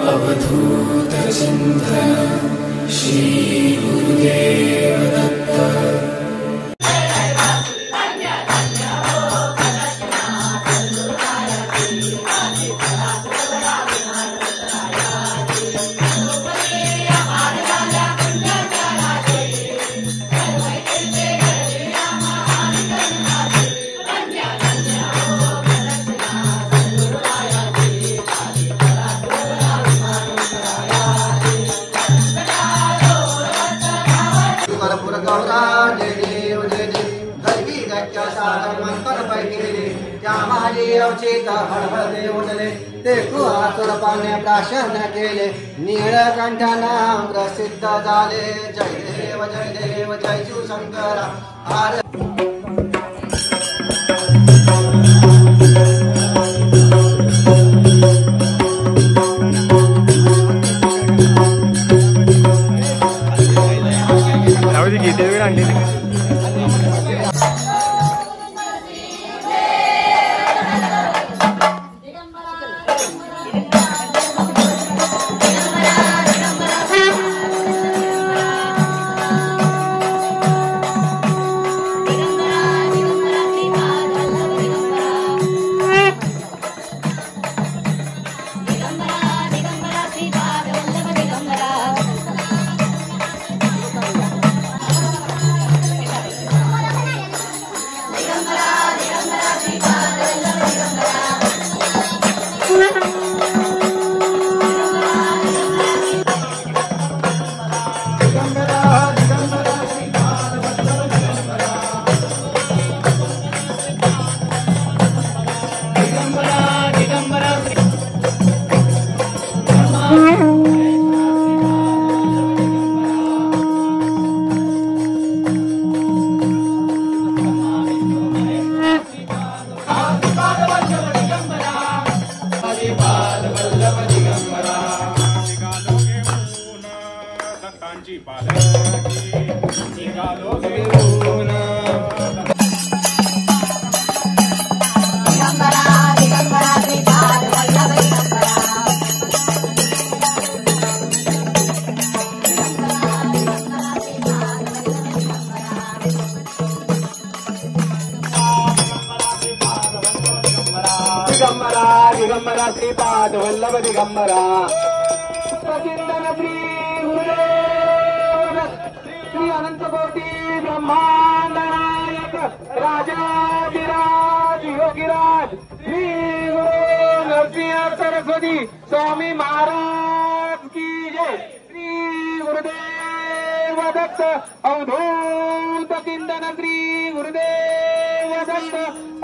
अवधूत चिंतन श्री गुरुदेव दत्त। ते कुहातुर पाने प्राशन केले नीळकंठना प्रसिद्ध झाले। जय देव जय देव जय शिवशंकर आर दिगंबरा श्रीपाद वल्लभ दिगंबरा प्रचिंतन श्री गुरुदेव श्री अनंत कोटी ब्रह्मांड नायक राजाधिराज योगीराज श्री गुरु नरसिंह सरस्वती स्वामी महाराज की जय। श्री गुरुदेव दत्त अवधूत चिंतन श्री गुरुदेव दत्त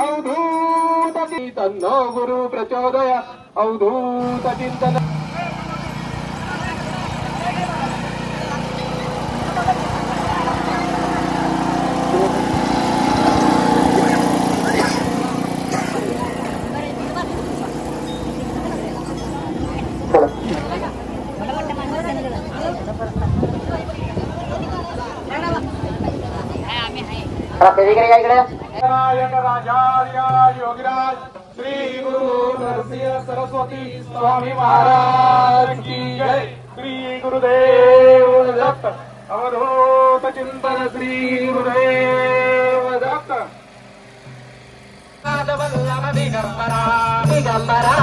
अवधूत तन्नो गुरु प्रचोदय अवधूत चिंतन। नायक राजार्य योगीराज श्री गुरु नरसिंह सरस्वती स्वामी महाराज की जय। श्री गुरुदेव दत्त अवधूत चिंतन श्री गुरुदेव दत्त वल्लभ दिगंबरा दिगंबरा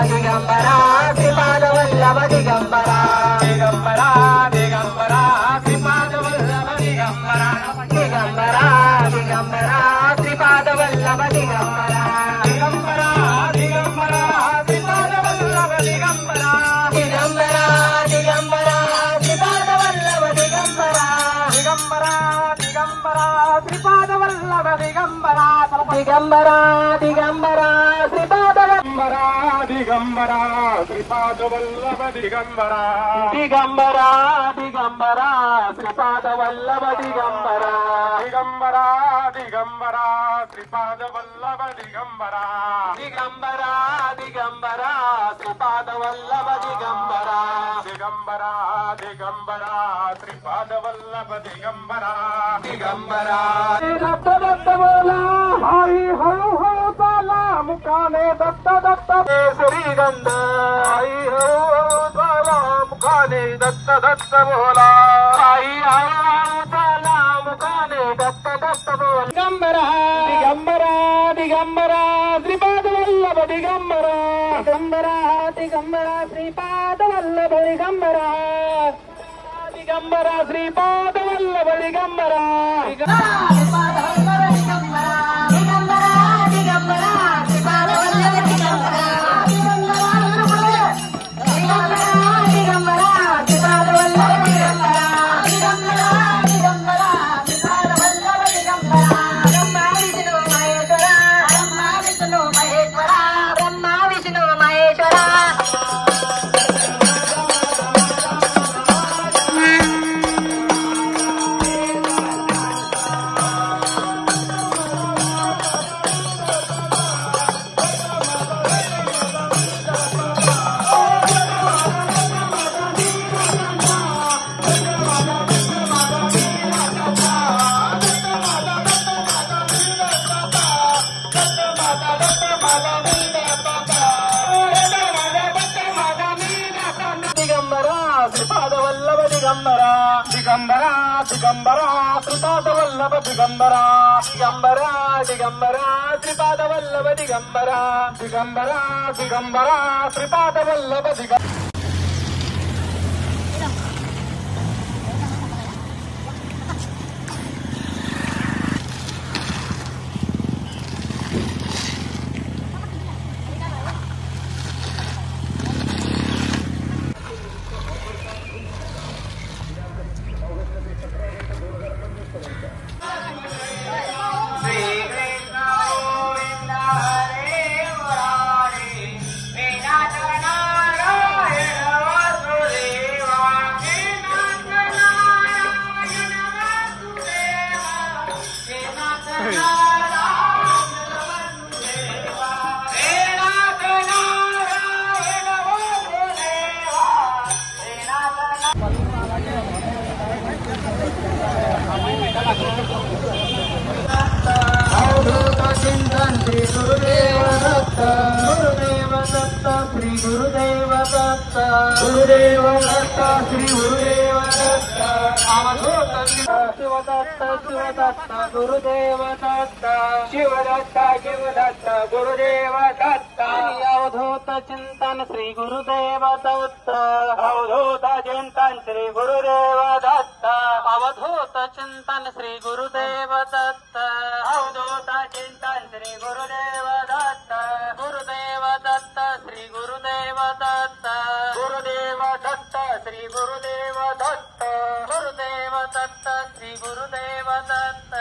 दिगंबरा श्रीपाद वल्लभ दिगंबरा दिगंबरा दिगंबरा श्रीपाद वल्लभ दिगंबरा दिगंबरा दिगंबरा श्रीपाद वल्लभ दिगंबरा दिगंबरा दिगंबरा श्रीपाद वल्लभ दिगंबरा दिगंबरा दिगंबरा श्रीपाद वल्लभ दिगंबरा दिगंबरा दिगंबरा श्रीपाद वल्लभ दिगंबरा दिगंबरा दिगंबरा श्रीपाद दिगंबरा श्रीपाद वल्लभ दिगंबरा दिगंबरा दिगंबरा श्रीपाद वल्लभ दिगंबरा दिगंबरा दिगंबरा श्रीपाद वल्लभ दिगंबरा दिगंबरा दिगंबरा श्रीपाद वल्लभ दिगंबरा दिगंबरा दिगंबरा श्रीपाद वल्लभ दिगंबरा दिगंबरा दत्त दत्त बोला हरी हळू हळू चाला मुकाने दत्त दत्त श्रीगंध हरी हळू हळू मुखाने दत्त दत्त बोला आई आला मुखाने दत्त दत्त बोला दिगंबरा दिगंबरा दिगंबरा श्रीपाद वल्लभ दिगंबरा दिगंबरा दिगंबरा श्रीपाद वल्लभ दिगंबरा दिगंबरा श्रीपाद वल्लभ दिगंबरा दिगंबरा दिगंबरा दिगंबरा श्रीपाद वल्लभ दिगंबरा दिगंबरा दिगंबरा श्रीपाद वल्लभ दिगंबरा दिगंबरा दिगंबरा श्रीपाद वल्लभ दिगंबरा श्री गुरुदेव दत्त गुरुदेव दत्त श्री गुरुदेव दत्त अवधूत शिवदत्त शिवदत्त गुरुदेव दत्त शिवदत्त शिवदत्त गुरुदेव दत्त अवधूत चिंतन श्री गुरुदेव दत्त अवधूत चिंतन श्री गुरुदेव दत्त अवधूत चिंतन श्री गुरुदेव दत्त अवधूत चिंतन श्री गुरुदेव दत्त गुरुदेव दत्त श्री गुरुदेव दत्त गुरुदेव दत्त श्री गुरुदेव दत्त गुरुदेव दत्त श्री गुरुदेव दत्त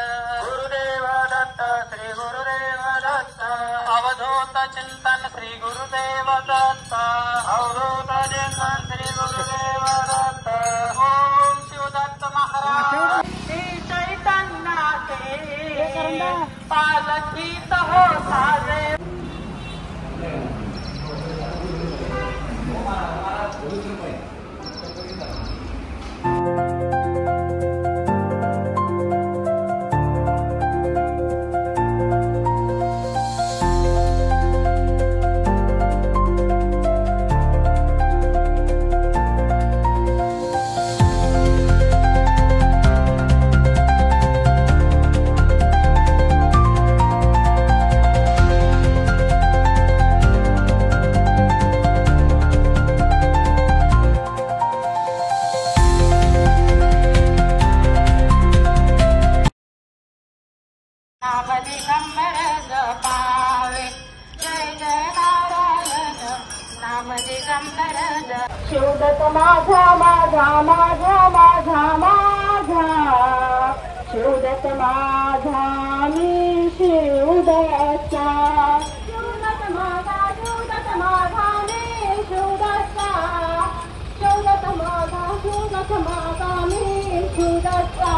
गुरुदेव दत्त श्री गुरुदेव दत्त अवधूत चिंतन श्री गुरुदेव दत्त अवधूत चिंतन श्री गुरुदेव दत्त ओम शिवदत्त महाराज श्री चैतन्याचे पालखीत हो साजे शिवदत्त माझा माझा माझा माझा माझा शिवदत्त माझा मी शिवदत्ता शिवदत्त माझा मी शिवदत्ता शिवदत्त माझा मी शिवदत्ता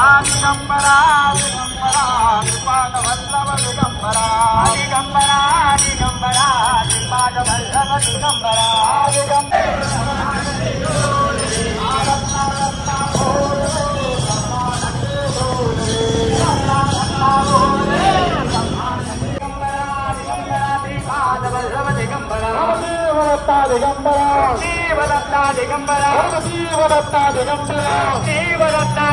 दिगंबरा दिगंबरा श्रीपाद वल्लभ दिगंबरा दिगंबरा दिगंबरा श्रीपाद वल्लभ दिगंबरा शिवदत्ता दिगंबरा शिवदत्ता दिगंबरा शिवदत्ता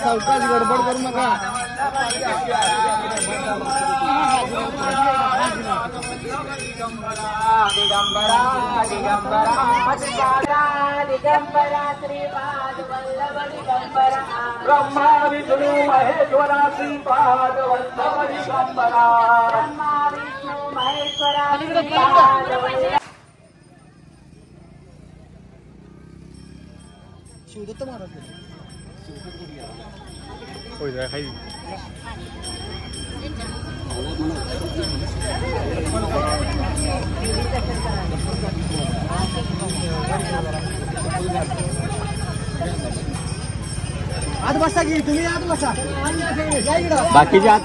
सावकाश गडबड करू नका. दिगंबरा दिगंबरा दिगंबरा श्रीपाद वल्लभ दिगंबरा ब्रह्मा विष्णु महेश्वरा श्रीपाद वल्लभ दिगंबरा ब्रह्मा विष्णु महेश्वरा श्रीपाद वल्लभ शिवदत्त महाराज होय जाय हाय आत बसा की तुम्ही आत बसा बाकीचे आत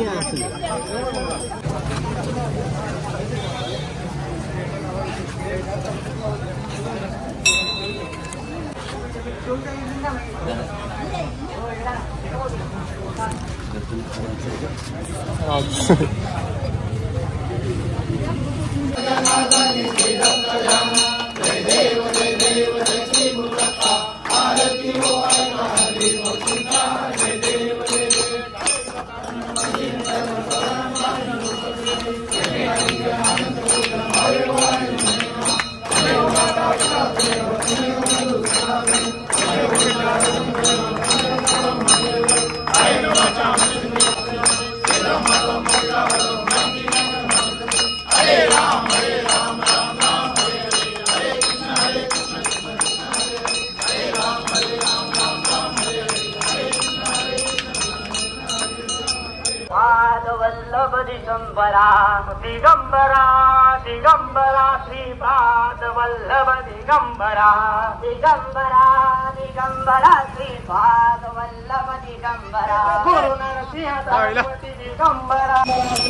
वल्लभ दिगंबरा दिगंबरा दिगंबरा श्रीपाद वल्लभ दिगंबरा दिगंबरा दिगंबरा श्रीपाद वल्लभ दिगंबरा गुरु नरसिंह सरस्वती दिगंबरा दिगंबरा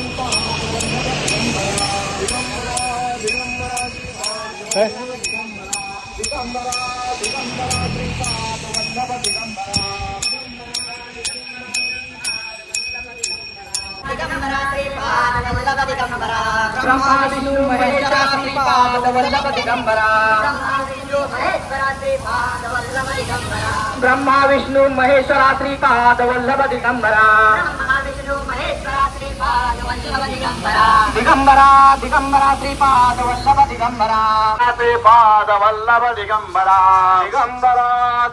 दिगंबरा श्रीपाद वल्लभ दिगंबरा ब्रह्मा विष्णु महेश्वरा श्रीपाद वल्लभ दिगंबरा ब्रह्मा विष्णु महेश्वरा श्रीपाद वल्लभ दिगंबरा दिगंबरा दिगंबरा श्रीपाद वल्लभ दिगंबरा श्रीपाद वल्लभ दिगंबरा दिगंबरा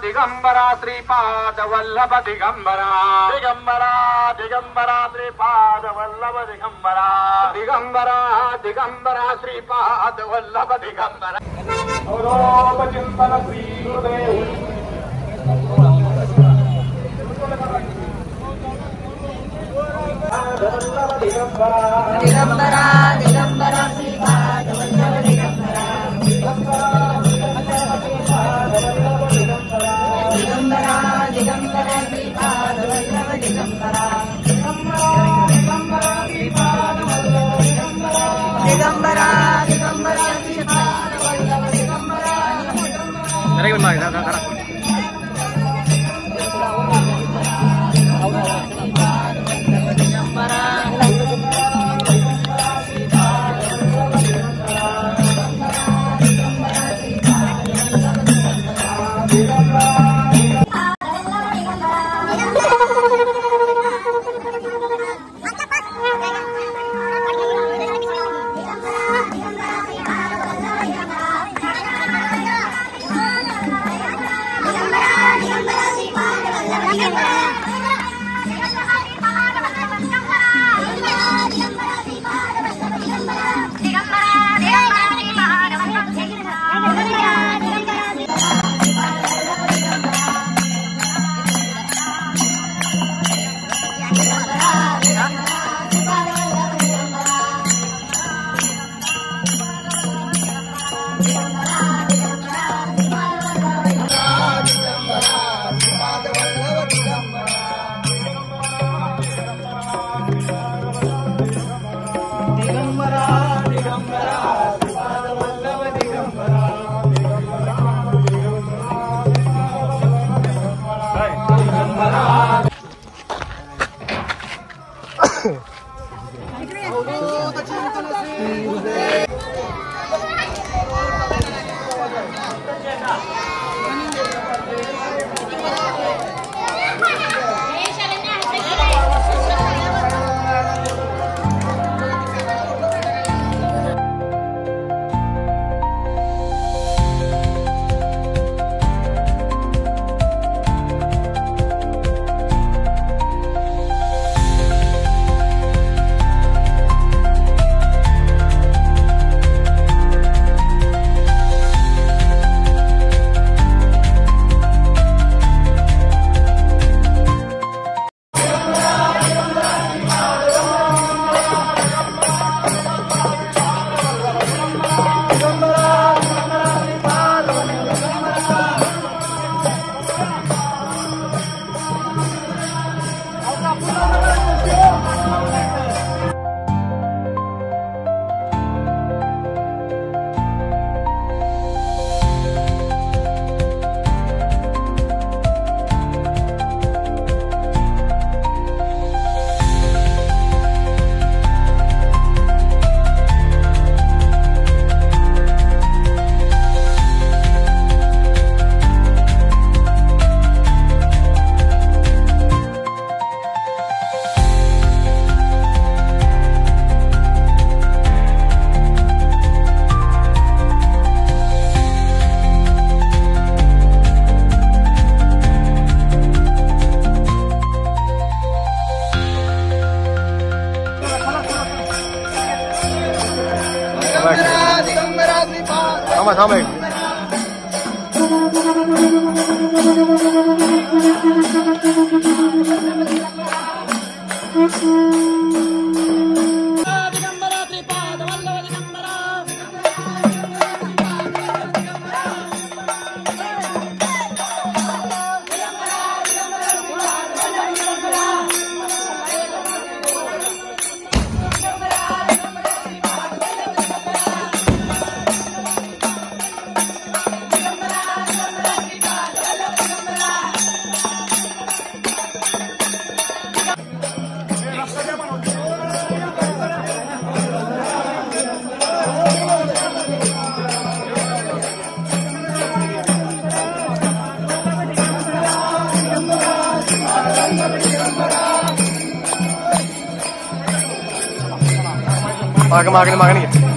दिगंबरा श्रीपाद वल्लभ दिगंबरा दिगंबरा दिगंबरा श्रीपाद वल्लभ दिगंबरा दिगंबरा दिगंबरा श्रीपाद वल्लभ दिगंबरा चिंतन श्री गुरुदेव दिगंबरा दिगंबरा श्रीपाद वल्लभ दिगंबरा दिगंबरा दिगंबरा श्रीपाद वल्लभ दिगंबरा दिगंबरा दिगंबरा श्रीपाद वल्लभ दिगंबरा थांब मागणी घे